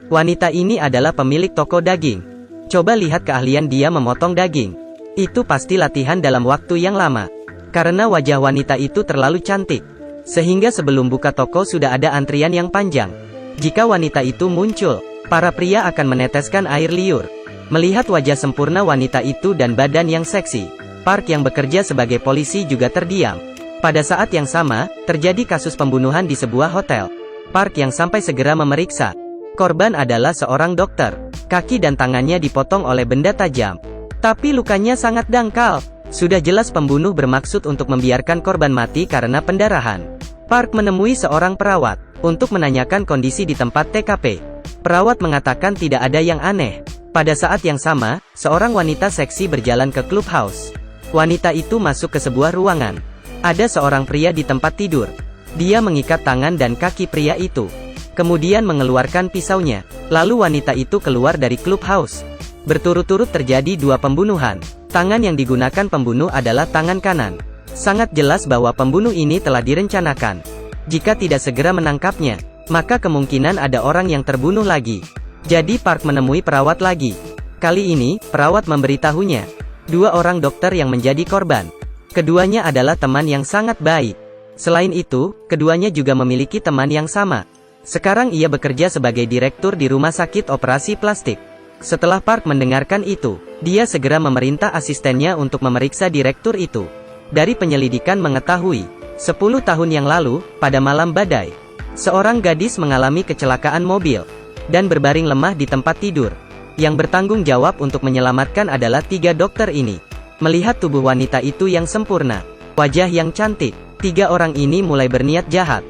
Wanita ini adalah pemilik toko daging. Coba lihat keahlian dia memotong daging. Itu pasti latihan dalam waktu yang lama. Karena wajah wanita itu terlalu cantik. Sehingga sebelum buka toko sudah ada antrian yang panjang. Jika wanita itu muncul, para pria akan meneteskan air liur. Melihat wajah sempurna wanita itu dan badan yang seksi, Park yang bekerja sebagai polisi juga terdiam. Pada saat yang sama, terjadi kasus pembunuhan di sebuah hotel. Park yang sampai segera memeriksa. Korban adalah seorang dokter. Kaki dan tangannya dipotong oleh benda tajam. Tapi lukanya sangat dangkal. Sudah jelas pembunuh bermaksud untuk membiarkan korban mati karena pendarahan. Park menemui seorang perawat untuk menanyakan kondisi di tempat TKP. Perawat mengatakan tidak ada yang aneh. Pada saat yang sama, seorang wanita seksi berjalan ke clubhouse. Wanita itu masuk ke sebuah ruangan. Ada seorang pria di tempat tidur. Dia mengikat tangan dan kaki pria itu. Kemudian mengeluarkan pisaunya. Lalu wanita itu keluar dari clubhouse. Berturut-turut terjadi 2 pembunuhan. Tangan yang digunakan pembunuh adalah tangan kanan. Sangat jelas bahwa pembunuh ini telah direncanakan. Jika tidak segera menangkapnya, maka kemungkinan ada orang yang terbunuh lagi. Jadi Park menemui perawat lagi. Kali ini, perawat memberitahunya. 2 orang dokter yang menjadi korban. Keduanya adalah teman yang sangat baik. Selain itu, keduanya juga memiliki teman yang sama. Sekarang ia bekerja sebagai direktur di rumah sakit operasi plastik. Setelah Park mendengarkan itu, dia segera memerintah asistennya untuk memeriksa direktur itu. Dari penyelidikan mengetahui, 10 tahun yang lalu, pada malam badai, seorang gadis mengalami kecelakaan mobil, dan berbaring lemah di tempat tidur. Yang bertanggung jawab untuk menyelamatkan adalah 3 dokter ini. Melihat tubuh wanita itu yang sempurna, wajah yang cantik, 3 orang ini mulai berniat jahat.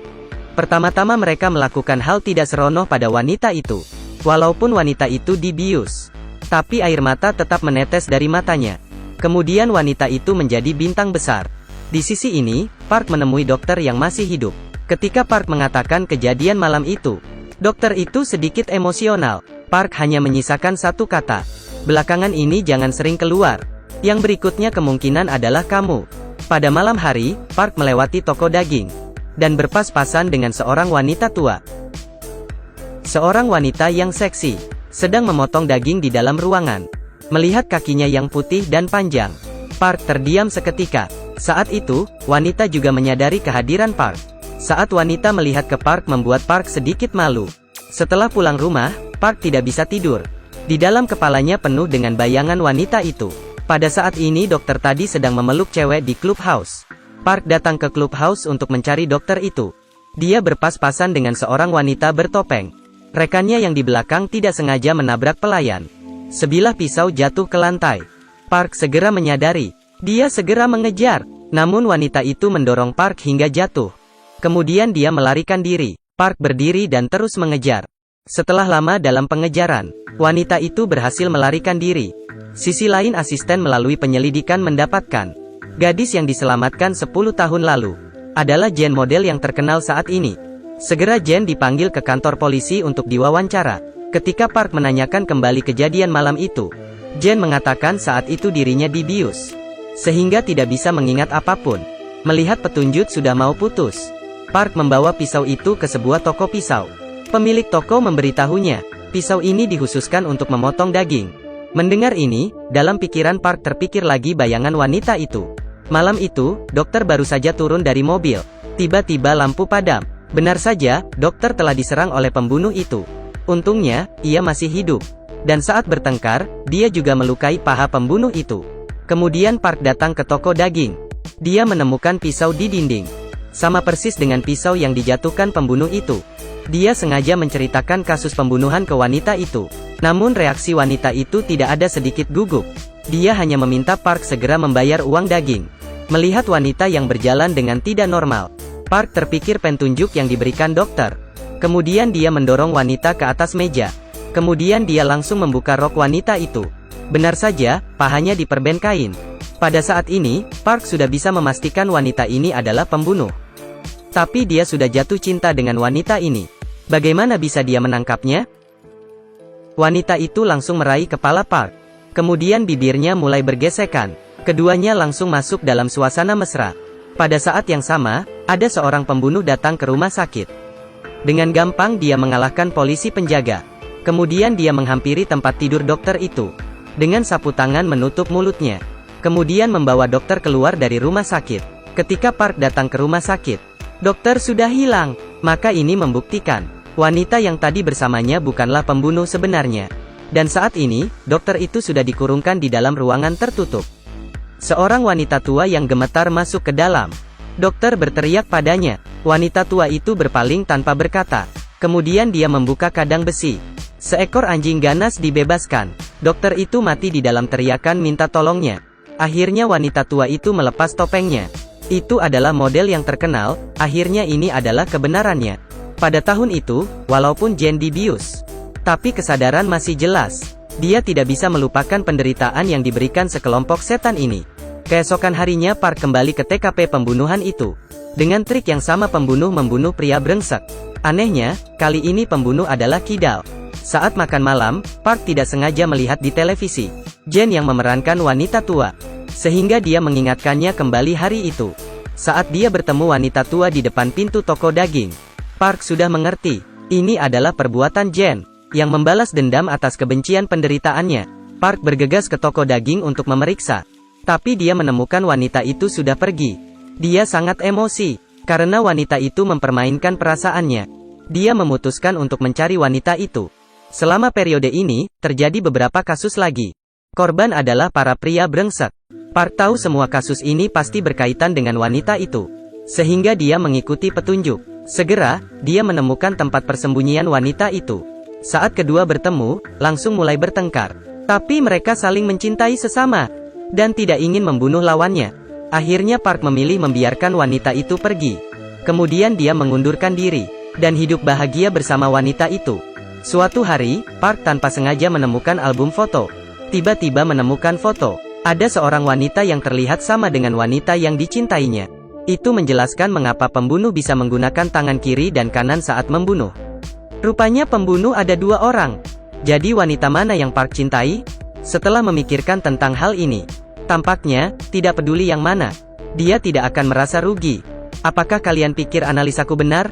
Pertama-tama mereka melakukan hal tidak senonoh pada wanita itu. Walaupun wanita itu dibius, tapi air mata tetap menetes dari matanya. Kemudian wanita itu menjadi bintang besar. Di sisi ini, Park menemui dokter yang masih hidup. Ketika Park mengatakan kejadian malam itu, dokter itu sedikit emosional. Park hanya menyisakan satu kata. Belakangan ini jangan sering keluar. Yang berikutnya kemungkinan adalah kamu. Pada malam hari, Park melewati toko daging. Dan berpas-pasan dengan seorang wanita tua. Seorang wanita yang seksi, sedang memotong daging di dalam ruangan. Melihat kakinya yang putih dan panjang, Park terdiam seketika. Saat itu, wanita juga menyadari kehadiran Park. Saat wanita melihat ke Park membuat Park sedikit malu. Setelah pulang rumah, Park tidak bisa tidur. Di dalam kepalanya penuh dengan bayangan wanita itu. Pada saat ini dokter tadi sedang memeluk cewek di clubhouse. Park datang ke clubhouse untuk mencari dokter itu. Dia berpas-pasan dengan seorang wanita bertopeng. Rekannya yang di belakang tidak sengaja menabrak pelayan. Sebilah pisau jatuh ke lantai. Park segera menyadari. Dia segera mengejar. Namun wanita itu mendorong Park hingga jatuh. Kemudian dia melarikan diri. Park berdiri dan terus mengejar. Setelah lama dalam pengejaran, wanita itu berhasil melarikan diri. Sisi lain asisten melalui penyelidikan mendapatkan. Gadis yang diselamatkan 10 tahun lalu adalah Jen model yang terkenal saat ini. Segera Jen dipanggil ke kantor polisi untuk diwawancara. Ketika Park menanyakan kembali kejadian malam itu, Jen mengatakan saat itu dirinya dibius, sehingga tidak bisa mengingat apapun. Melihat petunjuk sudah mau putus, Park membawa pisau itu ke sebuah toko pisau. Pemilik toko memberitahunya, pisau ini dikhususkan untuk memotong daging. Mendengar ini, dalam pikiran Park terpikir lagi bayangan wanita itu. Malam itu, dokter baru saja turun dari mobil. Tiba-tiba lampu padam. Benar saja, dokter telah diserang oleh pembunuh itu. Untungnya, ia masih hidup. Dan saat bertengkar, dia juga melukai paha pembunuh itu. Kemudian Park datang ke toko daging. Dia menemukan pisau di dinding. Sama persis dengan pisau yang dijatuhkan pembunuh itu. Dia sengaja menceritakan kasus pembunuhan ke wanita itu. Namun reaksi wanita itu tidak ada sedikit gugup. Dia hanya meminta Park segera membayar uang daging. Melihat wanita yang berjalan dengan tidak normal, Park terpikir petunjuk yang diberikan dokter. Kemudian dia mendorong wanita ke atas meja. Kemudian dia langsung membuka rok wanita itu. Benar saja, pahanya diperben kain. Pada saat ini, Park sudah bisa memastikan wanita ini adalah pembunuh. Tapi dia sudah jatuh cinta dengan wanita ini. Bagaimana bisa dia menangkapnya? Wanita itu langsung meraih kepala Park. Kemudian bibirnya mulai bergesekan. Keduanya langsung masuk dalam suasana mesra. Pada saat yang sama, ada seorang pembunuh datang ke rumah sakit. Dengan gampang dia mengalahkan polisi penjaga. Kemudian dia menghampiri tempat tidur dokter itu. Dengan sapu tangan menutup mulutnya. Kemudian membawa dokter keluar dari rumah sakit. Ketika Park datang ke rumah sakit, dokter sudah hilang. Maka ini membuktikan, wanita yang tadi bersamanya bukanlah pembunuh sebenarnya. Dan saat ini, dokter itu sudah dikurungkan di dalam ruangan tertutup. Seorang wanita tua yang gemetar masuk ke dalam. Dokter berteriak padanya. Wanita tua itu berpaling tanpa berkata. Kemudian dia membuka kandang besi. Seekor anjing ganas dibebaskan. Dokter itu mati di dalam teriakan minta tolongnya. Akhirnya wanita tua itu melepas topengnya. Itu adalah model yang terkenal, akhirnya ini adalah kebenarannya. Pada tahun itu, walaupun Jane dibius, tapi kesadaran masih jelas. Dia tidak bisa melupakan penderitaan yang diberikan sekelompok setan ini. Keesokan harinya Park kembali ke TKP pembunuhan itu. Dengan trik yang sama pembunuh membunuh pria brengsek. Anehnya, kali ini pembunuh adalah kidal. Saat makan malam, Park tidak sengaja melihat di televisi Jane yang memerankan wanita tua. Sehingga dia mengingatkannya kembali hari itu. Saat dia bertemu wanita tua di depan pintu toko daging, Park sudah mengerti. Ini adalah perbuatan Jane, yang membalas dendam atas kebencian penderitaannya. Park bergegas ke toko daging untuk memeriksa. Tapi dia menemukan wanita itu sudah pergi. Dia sangat emosi, karena wanita itu mempermainkan perasaannya. Dia memutuskan untuk mencari wanita itu. Selama periode ini, terjadi beberapa kasus lagi. Korban adalah para pria brengsek. Park tahu semua kasus ini pasti berkaitan dengan wanita itu. Sehingga dia mengikuti petunjuk. Segera, dia menemukan tempat persembunyian wanita itu. Saat kedua bertemu, langsung mulai bertengkar. Tapi mereka saling mencintai sesama. Dan tidak ingin membunuh lawannya. Akhirnya Park memilih membiarkan wanita itu pergi. Kemudian dia mengundurkan diri. Dan hidup bahagia bersama wanita itu. Suatu hari, Park tanpa sengaja menemukan album foto. Tiba-tiba menemukan foto. Ada seorang wanita yang terlihat sama dengan wanita yang dicintainya. Itu menjelaskan mengapa pembunuh bisa menggunakan tangan kiri dan kanan saat membunuh. Rupanya pembunuh ada dua orang. Jadi wanita mana yang Park cintai? Setelah memikirkan tentang hal ini, tampaknya, tidak peduli yang mana, dia tidak akan merasa rugi. Apakah kalian pikir analisaku benar?